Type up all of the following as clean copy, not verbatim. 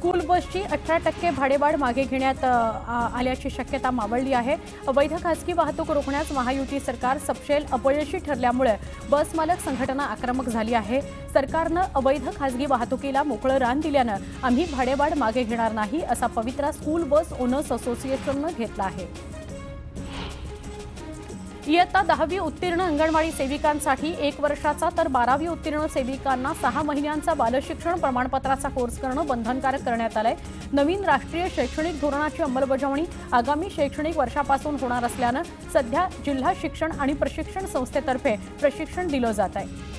School बसची 18% भाडेवाढ मागे घेण्यात आल्याची शक्यता मावळली आहे। अवैध खासगी वाहतूक रोखण्यास महायुती सरकार सपशेल अपयशी ठरल्यामुळे बस मालक संघटना आक्रमक झाली आहे। सरकारनं अवैध खासगी वाहतुकीला मोकळं रान दिल्यानं आम्ही भाडेवाढ मागे घेणार नाही असा पवित्रा स्कूल बस ओनर्स असोसिएशननं घेतला आहे। इयत्ता 10वी उत्तीर्ण अंगणवाडी सेविकांसाठी 1 वर्षाचा तर 12वी उत्तीर्ण सेविकांना 6 महिन्यांचा बालशिक्षण प्रमाणपत्राचा कोर्स करणं बंधनकारक करण्यात आलंय। नवीन राष्ट्रीय शैक्षणिक धोरणाची अंमलबजावणी आगामी शैक्षणिक वर्षापासून होणार असल्यानं सध्या जिल्हा शिक्षण आणि प्रशिक्षण संस्थेतर्फे प्रशिक्षण दिलं जात आहे।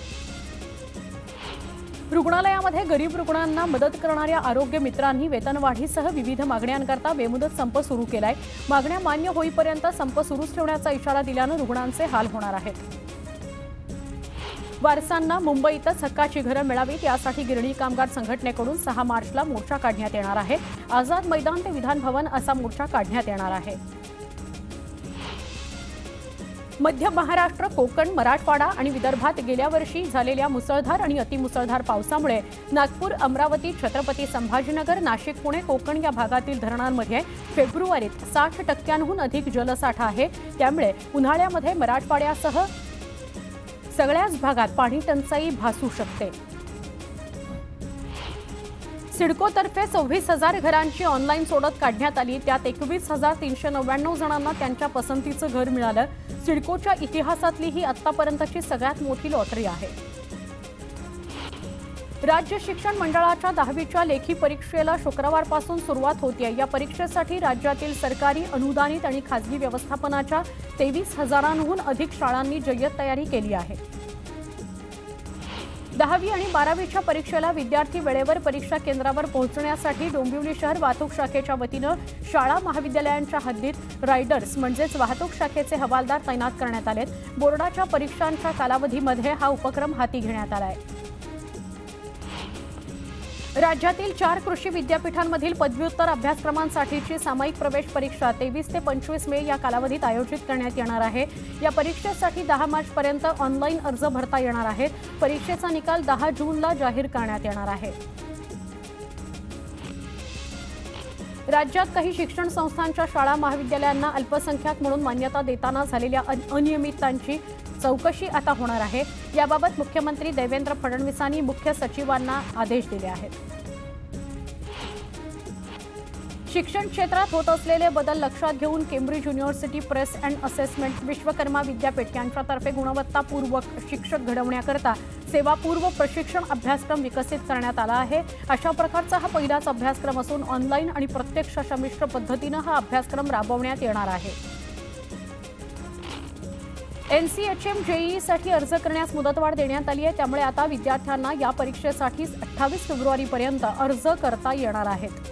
रुग्णालयामध्ये गरीब रुग्णांना मदत करणाऱ्या आरोग्य मित्रांनी वेतनवाढीसह विविध मागण्यांकरता बेमुदत संप सुरू केलाय। मागण्या मान्य होईपर्यंत संप सुरूच ठेवण्याचा इशारा दिल्यानं रुग्णांचे हाल होणार आहेत। वारसांना मुंबईतच हक्काची घरं मिळावीत यासाठी गिरणी कामगार संघटनेकडून 6 मार्चला मोर्चा काढण्यात येणार आहे। आझाद मैदान ते विधान भवन असा मोर्चा काढण्यात येणार आहे। मध्य महाराष्ट्र, कोकण, मराठवाडा आणि विदर्भात गेल्या वर्षी झालेल्या मुसळधार आणि अतिमुसळधार पावसामुळे नागपूर, अमरावती, छत्रपती संभाजीनगर, नाशिक, पुणे, कोकण या भागातील धरणांमध्ये फेब्रुवारीत 60%हून अधिक जलसाठा आहे। त्यामुळे उन्हाळ्यामध्ये मराठवाड्यासह सगळ्याच भागात पाणी टंचाई भासू शकते। सिडकोतर्फे 26,000 घरांची ऑनलाईन सोडत काढण्यात आली। त्यात 21,399 जणांना त्यांच्या पसंतीचं घर मिळालं। सिडकोच्या इतिहासातली ही आतापर्यंतची सगळ्यात मोठी लॉटरी आहे। राज्य शिक्षण मंडळाच्या 10वीच्या लेखी परीक्षेला शुक्रवारपासून सुरुवात होते। या परीक्षेसाठी राज्यातील सरकारी, अनुदानित आणि खासगी व्यवस्थापनाच्या 23,000हून अधिक शाळांनी जय्यत तयारी केली आहे। 10वी आणि 12वीच्या परीक्षेला विद्यार्थी वेळेवर परीक्षा केंद्रावर पोहोचण्यासाठी डोंबिवली शहर वाहतूक शाखेच्या वतीनं शाळा महाविद्यालयांच्या हद्दीत रायडर्स म्हणजेच वाहतूक शाखेचे हवालदार तैनात करण्यात आलेत। बोर्डाच्या परीक्षांच्या कालावधीमध्ये हा उपक्रम हाती घेण्यात आलाय। राज्यातील 4 कृषी विद्यापीठांमधील पदव्युत्तर अभ्यासक्रमांसाठीची सामायिक प्रवेश परीक्षा 23 ते 25 मे या कालावधीत आयोजित करण्यात येणार आहे। या परीक्षेसाठी 10 मार्चपर्यंत ऑनलाईन अर्ज भरता येणार आहेत। परीक्षेचा निकाल 10 जूनला जाहीर करण्यात येणार आहे। राज्यात काही शिक्षण संस्थांच्या शाळा महाविद्यालयांना अल्पसंख्याक म्हणून मान्यता देताना झालेल्या अनियमिततांची चौकशी आता होणार आहे। याबाबत मुख्यमंत्री देवेंद्र फडणवीसांनी मुख्य सचिवांना आदेश दिले आहेत। शिक्षण क्षेत्रात होत असलेले बदल लक्षात घेऊन Cambridge university press and assessment, Vishwakarma विद्यापीठ यांच्यातर्फे गुणवत्तापूर्वक शिक्षक घडवण्याकरता सेवापूर्व प्रशिक्षण अभ्यासक्रम विकसित करण्यात आला आहे। अशा प्रकारचा हा पहिलाच अभ्यासक्रम असून ऑनलाईन आणि प्रत्यक्ष संमिश्र पद्धतीनं हा अभ्यासक्रम राबवण्यात येणार आहे। NCHM JEEसाठी अर्ज करण्यास मुदतवाढ देण्यात आली आहे। त्यामुळे आता विद्यार्थ्यांना या परीक्षेसाठी 28 फेब्रुवारीपर्यंत अर्ज करता येणार आहेत।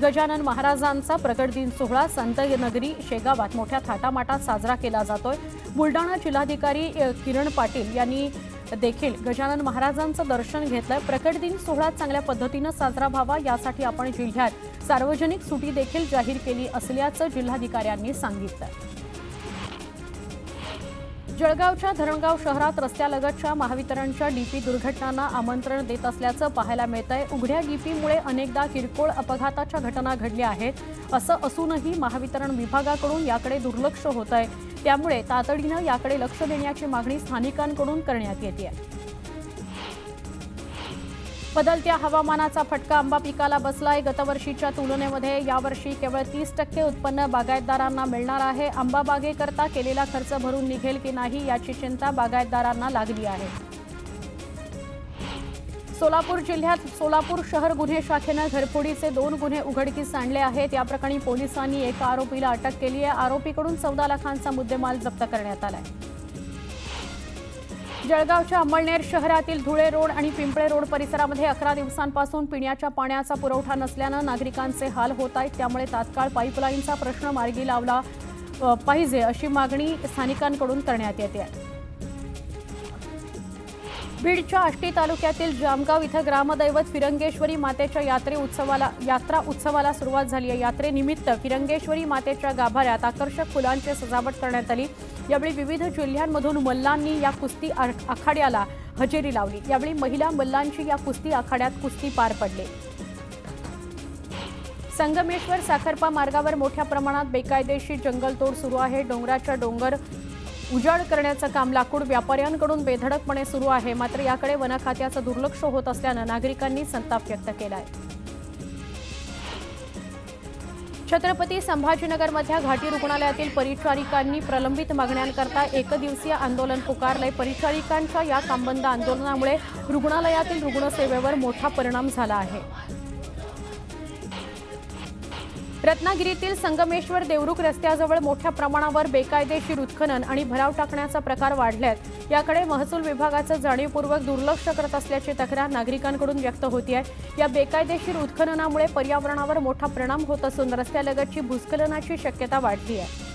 गजानन महाराजांचा प्रकट दिन सोहळा संतनगरी शेगावात मोठ्या थाटामाटात साजरा केला जातोय। बुलढाणा जिल्हाधिकारी किरण पाटील यांनी देखील गजानन महाराजांचं दर्शन घेतलंय। प्रकट दिन सोहळा चांगल्या पद्धतीनं साजरा व्हावा यासाठी आपण जिल्ह्यात सार्वजनिक सुट्टी देखील जाहीर केली असल्याचं जिल्हाधिकाऱ्यांनी सांगितलं। जळगावच्या धरणगाव शहरात रस्त्यालगतच्या महावितरणच्या डीपी दुर्घटनांना आमंत्रण देत असल्याचं पाहायला मिळतंय। उघड्या डीपीमुळे अनेकदा किरकोळ अपघाताच्या घटना घडल्या आहेत। असं असूनही महावितरण विभागाकडून याकडे दुर्लक्ष होत आहे। त्यामुळे तातडीनं याकडे लक्ष देण्याची मागणी स्थानिकांकडून करण्यात येते। बदलत्या हवामानाचा फटका आंबा पिकाला बसलाय। गतवर्षीच्या तुलनेमध्ये यावर्षी केवळ 30% उत्पन्न बागायतदारांना मिळणार आहे। आंबा बागेकरता केलेला खर्च भरून निघेल की नाही याची चिंता बागायतदारांना लागली आहे। सोलापूर जिल्ह्यात सोलापूर शहर गुन्हे शाखेनं घरफोडीचे 2 गुन्हे उघडकीस आणले आहेत। या प्रकरणी पोलिसांनी एका आरोपीला अटक केली आहे। आरोपीकडून 14 लाखांचा मुद्देमाल जप्त करण्यात आलाय। जळगावच्या अंमळनेर शहरातील धुळे रोड आणि पिंपळे रोड परिसरामध्ये 11 दिवसांपासून पिण्याच्या पाण्याचा पुरवठा नसल्यानं नागरिकांचे हाल होत आहेत। त्यामुळे तात्काळ पाईपलाईनचा प्रश्न मार्गी लावला पाहिजे अशी मागणी स्थानिकांकडून करण्यात येते। बीडच्या आष्टी तालुक्यातील जामगाव इथं ग्रामदैवत फिरंगेश्वरी मातेच्या यात्रा उत्सवाला सुरुवात झाली आहे। यात्रेनिमित्त फिरंगेश्वरी मातेच्या गाभाऱ्यात आकर्षक फुलांची सजावट करण्यात आली। यावेळी विविध जिल्ह्यांमधून मल्लांनी या कुस्ती आखाड्याला हजेरी लावली। यावेळी महिला मल्लांची या कुस्ती आखाड्यात कुस्ती पार पडली। संगमेश्वर साखरपा मार्गावर मोठ्या प्रमाणात बेकायदेशीर जंगलतोड सुरू आहे। डोंगराच्या डोंगर उजाड करण्याचं काम लाकूड व्यापाऱ्यांकडून बेधडकपणे सुरू आहे। मात्र याकडे वन खात्याचं दुर्लक्ष होत असल्यानं नागरिकांनी संताप व्यक्त केलाय। छत्रपती संभाजीनगरमधल्या घाटी रुग्णालयातील परिचारिकांनी प्रलंबित मागण्यांकरता एकदिवसीय आंदोलन पुकारलंय। परिचारिकांच्या या कामबंद आंदोलनामुळे रुग्णालयातील रुग्णसेवेवर मोठा परिणाम झाला आहे। रत्नागिरीतील संगमेश्वर देवरुख रस्त्याजवळ मोठ्या प्रमाणावर बेकायदेशीर उत्खनन आणि भराव टाकण्याचा प्रकार वाढल्यात। याकडे महसूल विभागाचं जाणीवपूर्वक दुर्लक्ष करत असल्याची तक्रार नागरिकांकडून व्यक्त होती आहे। या बेकायदेशीर उत्खननामुळे पर्यावरणावर मोठा परिणाम होत असून रस्त्यालगतची भूस्खलनाची शक्यता वाढली आहे।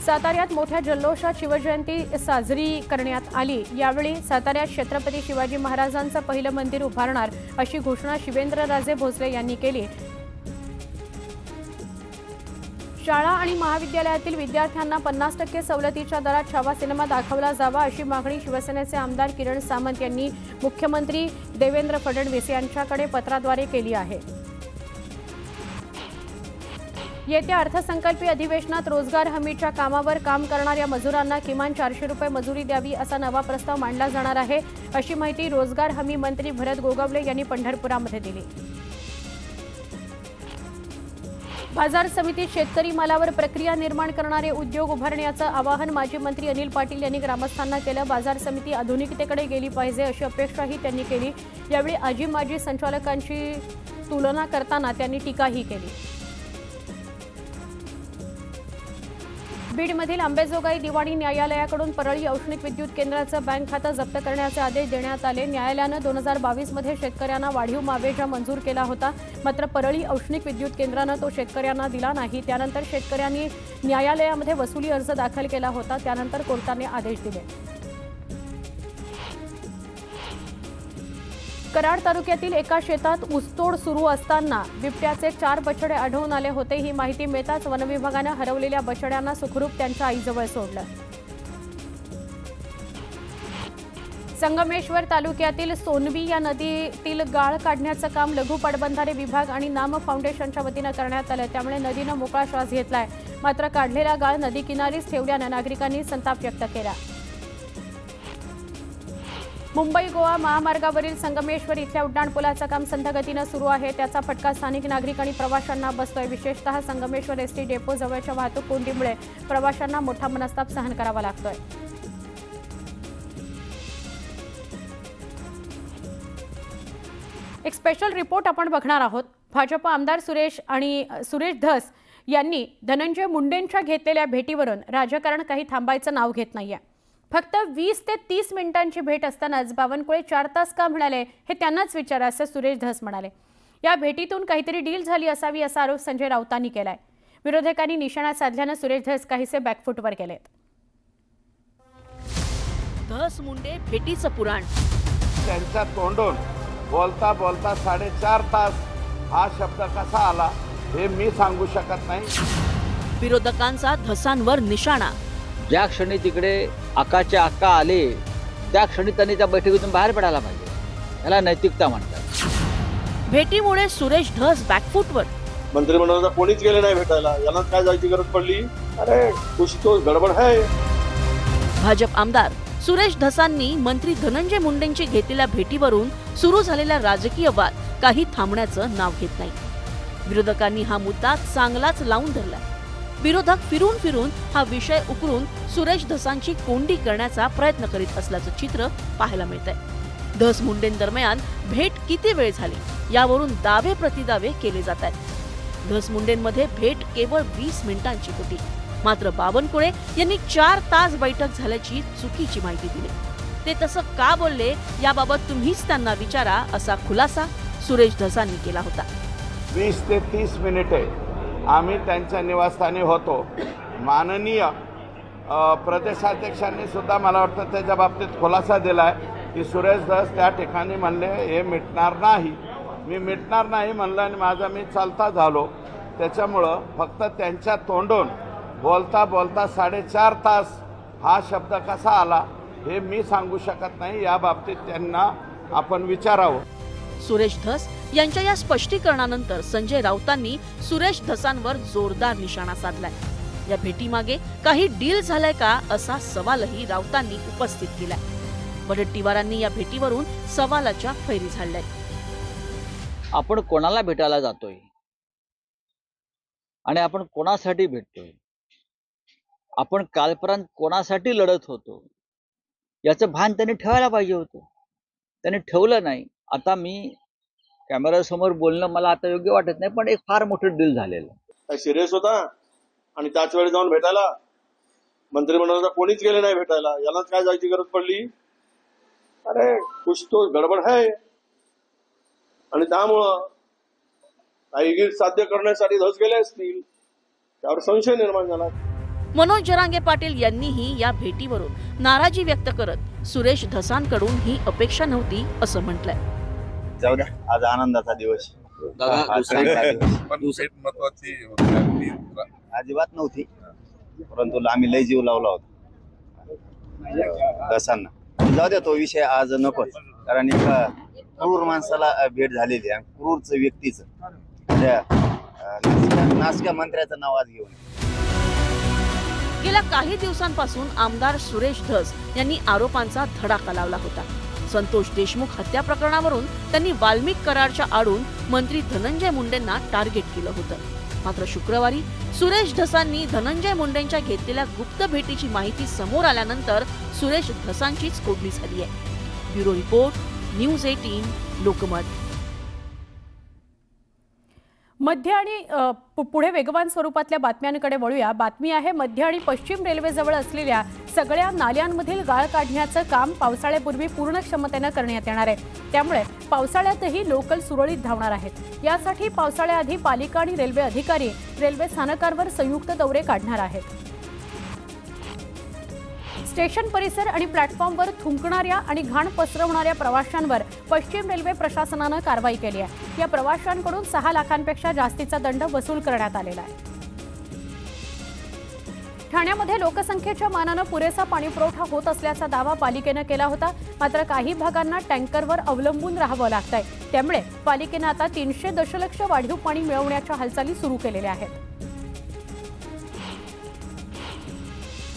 साताऱ्यात मोठ्या जल्लोषात शिवजयंती साजरी करण्यात आली। यावेळी साताऱ्यात छत्रपती शिवाजी महाराजांचं पहिलं मंदिर उभारणार अशी घोषणा शिवेंद्रराजे भोसले यांनी केली। शाळा आणि महाविद्यालयातील विद्यार्थ्यांना 50% सवलतीच्या दरात छावा सिनेमा दाखवला जावा अशी मागणी शिवसेनेचे आमदार किरण सामंत यांनी मुख्यमंत्री देवेंद्र फडणवीस यांच्याकडे पत्राद्वारे केली आहे। येत्या अर्थसंकल्पीय अधिवेशनात रोजगार हमीच्या कामावर काम करणाऱ्या मजुरांना किमान 400 रुपये मजुरी द्यावी असा नवा प्रस्ताव मांडला जाणार आहे अशी माहिती रोजगार हमी मंत्री भरत गोगावले यांनी पंढरपुरामध्ये दिली। बाजार समितीत शेतकरी मालावर प्रक्रिया निर्माण करणारे उद्योग उभारण्याचं आवाहन माजी मंत्री अनिल पाटील यांनी ग्रामस्थांना केलं। बाजार समिती आधुनिकतेकडे गेली पाहिजे अशी अपेक्षाही त्यांनी केली। यावेळी आजी माजी संचालकांची तुलना करताना त्यांनी टीकाही केली। बीडमधील अंबेजोगाई दिवाणी न्यायालयाकडून परळी औष्णिक विद्युत केंद्राचं बँक खातं जप्त करण्याचे आदेश देण्यात आले। न्यायालयानं 2022 मध्ये शेतकऱ्यांना वाढीव मावेजा मंजूर केला होता, मात्र परळी औष्णिक विद्युत केंद्रानं तो शेतकऱ्यांना दिला नाही। त्यानंतर शेतकऱ्यांनी न्यायालयामध्ये वसुली अर्ज दाखल केला होता, त्यानंतर कोर्टाने आदेश दिले। कराड तालुक्यातील एका शेतात ऊसतोड सुरू असताना बिबट्याचे 4 बछडे आढळून आले होते। ही माहिती मिळताच वनविभागानं हरवलेल्या बछड्यांना सुखरूप त्यांच्या आईजवळ सोडलं। संगमेश्वर तालुक्यातील सोनवी या नदीतील गाळ काढण्याचं काम लघु पाटबंधारे विभाग आणि नाम फाउंडेशनच्या वतीनं करण्यात आलं। त्यामुळे नदीनं मोकळा श्वास घेतलाय, मात्र काढलेला गाळ नदी किनारीच ठेवल्यानं नागरिकांनी संताप व्यक्त केला। मुंबई गोवा महामार्गावरील संगमेश्वर इथल्या उड्डाणपुलाचं काम संथ गतीनं सुरू आहे। त्याचा फटका स्थानिक नागरिक आणि प्रवाशांना बसतोय। विशेषतः संगमेश्वर एसटी डेपो जवळच्या वाहतूक कोंडीमुळे प्रवाशांना मोठा मनस्ताप सहन करावा लागतोय। एक स्पेशल रिपोर्ट आपण बघणार आहोत। भाजप आमदार सुरेश धस यांनी धनंजय मुंडेंच्या घेतलेल्या भेटीवरून राजकारण काही थांबायचं नाव घेत नाहीये। फक्त 20 ते 30 मिनिटांची भेट असतानाच बावनकुळे 4 तास का म्हणाले हे त्यांनाच विचारा असं सुरेश धस म्हणाले। या भेटीतून काहीतरी डील झाली असावी असा आरोप संजय राऊतांनी केलाय। विरोधकांनी निशाणा साधल्यानं सुरेश धस काहीसे बॅकफुटवर गेलेत। धस मुंडे भेटीचं पुराण, त्यांच्या तोंडून बोलता बोलता 4.5 तास हा शब्द कसा आला हे मी सांगू शकत नाही। विरोधकांचा धसांवर निशाणा, ज्या क्षणी तिकडे आकाच्या आका आले त्या क्षणी त्यांनी त्या बैठकीतून बाहेर पडायला पाहिजे, याला नैतिकता म्हणतात। भेटीमुळे सुरेश धस बॅकफुटवर, मंत्रिमंडळाचा कोणीच गेले नाही भेटायला, याला काय जायची गरज पडली? अरे कुछ तो गडबड है। भाजप आमदार सुरेश धसांनी मंत्री धनंजय मुंडेंची घेतलेल्या भेटीवरून सुरू झालेला राजकीय वाद काही थांबण्याचं नाव घेत नाही। विरोधकांनी हा मुद्दा चांगलाच लावून धरला। विरोधक फिरून फिरून हा विषय उकरून सुरेश धसांची कोंडी करण्याचा प्रयत्न करीत असल्याचं चित्र पाहायला मिळतंय। धस मुंडेंदरम्यान भेट किती वेळ झाली यावरून दावे प्रतिदावे केले जात आहेत। धस मुंडेंमध्ये भेट केवळ 20 मिनिटांची होती, मात्र बावनकुळे यांनी 4 तास बैठक झाल्याची चुकीची माहिती दिली। ते तसं का बोलले याबाबत तुम्हीच त्यांना विचारा असा खुलासा सुरेश धसांनी केला होता। 20 ते 30 मिनिटे आम्ही त्यांच्या निवासस्थानी होतो। माननीय प्रदेशाध्यक्षांनी सुद्धा मला वाटतं त्याच्या बाबतीत खुलासा दिलाय की सुरेश धस त्या ठिकाणी म्हणले हे मिटणार नाही, मी मिटणार नाही म्हणलं आणि मी चालता झालो। त्याच्यामुळं फक्त त्यांच्या तोंडून बोलता बोलता 4.5 तास हा शब्द कसा आला हे मी सांगू शकत नाही. या बाबतीत त्यांना आपण विचारावं. सुरेश धस यांच्या या स्पष्टीकरणानंतर संजय राऊतांनी सुरेश धसांवर जोरदार निशाणा साधलाय. या भेटीमागे काही डील झालाय का असा सवालही राऊतांनी उपस्थित केलाय. वडेट्टीवारांनी या भेटीवरून सवालाच्या फैरी झाडल्यात. आपण कोणाला भेटायला जातोय आणि आपण कोणासाठी भेटतोय, आपण कालपर्यंत कोणासाठी लढत होतो याचं भान त्यांनी ठेवायला पाहिजे होतं. त्यांनी ठेवलं नाही. आता मी कॅमेऱ्यासमोर बोलणं मला आता योग्य वाटत नाही, पण एक फार मोठं डील झालेलं. काय सिरियस होता आणि त्याच वेळी जाऊन भेटायला मंत्रिमंडळाचा कोणीच गेले नाही भेटायला. यालाच काय जायची गरज पडली? अरे कुछ तो गडबड आहे आणि त्यामुळं काही साध्य करण्यासाठी धस गेले असतील, त्यावर संशय निर्माण झाला. मनोज जरांगे पाटील यांनीही या भेटीवरून नाराजी व्यक्त करत सुरेश धसांकडून ही अपेक्षा नव्हती असं म्हटलंय. जाऊ द्या, आज आनंदाचा दिवस. पण भेट महत्वाची होती अजिबात नव्हती, परंतु आम्ही लय जीव लावला होता दसांना. जाऊ द्या, तो विषय आज नकोच. कारण एका क्रूर माणसाला भेट झालेली आहे, क्रूरच व्यक्तीच त्या नासक्या मंत्र्याचं नाव आज घेऊन. गेल्या काही दिवसांपासून आमदार सुरेश धस यांनी आरोपांचा धडाका लावला होता. संतोष देशमुख हत्या प्रकरणावरून त्यांनी वाल्मिक करारच्या आडून मंत्री धनंजय मुंडेंना टार्गेट केलं होतं. मात्र शुक्रवारी सुरेश धसांनी धनंजय मुंडेंच्या घेतलेल्या गुप्त भेटीची माहिती समोर आल्यानंतर सुरेश धसांचीच कोडणी झाली आहे. Bureau report, news 18 Lokmat. मध्य आणि पुढे वेगवान स्वरूपातल्या बातम्यांकडे वळूया. बातमी आहे मध्य आणि पश्चिम रेल्वेजवळ असलेल्या सगळ्या नाल्यांमधील गाळ काढण्याचं काम पावसाळ्यापूर्वी पूर्ण क्षमतेनं करण्यात येणार आहे. त्यामुळे पावसाळ्यातही लोकल सुरळीत धावणार आहेत. यासाठी पावसाळ्याआधी पालिका आणि रेल्वे अधिकारी रेल्वे स्थानकांवर संयुक्त दौरे काढणार आहेत. स्टेशन परिसर आणि प्लॅटफॉर्मवर थुंकणाऱ्या आणि घाण पसरवणाऱ्या प्रवाशांवर पश्चिम रेल्वे प्रशासनानं कारवाई केली आहे. या प्रवाशांकडून 6 लाखांपेक्षा जास्तीचा दंड वसूल करण्यात आलेला आहे. ठाण्यामध्ये लोकसंख्येच्या मानानं पुरेसा पाणीपुरवठा होत असल्याचा दावा पालिकेनं केला होता. मात्र काही भागांना टँकरवर अवलंबून राहावं लागतंय. त्यामुळे पालिकेनं आता 300 दशलक्ष वाढीव पाणी मिळवण्याच्या हालचाली सुरू केलेल्या आहेत.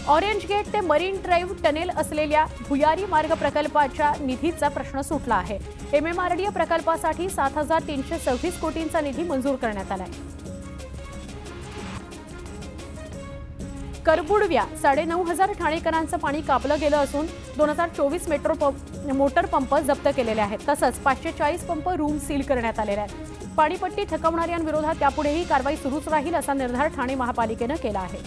ऑरेंज गेट ते मरीन ड्राईव्ह टनेल असलेल्या भुयारी मार्ग प्रकल्पाच्या निधीचा प्रश्न सुटला आहे. MMRDA प्रकल्पासाठी 7,326 कोटींचा निधी मंजूर करण्यात आलाय. करबुडव्या 9,500 ठाणेकरांचं पाणी कापलं गेलं असून 2024 मोटर पंप जप्त केलेले आहेत. तसंच 540 पंप रूम सील करण्यात आलेले आहेत. पाणीपट्टी थकवणाऱ्यांविरोधात यापुढेही कारवाई सुरूच राहील असा निर्धार ठाणे महापालिकेनं केला आहे.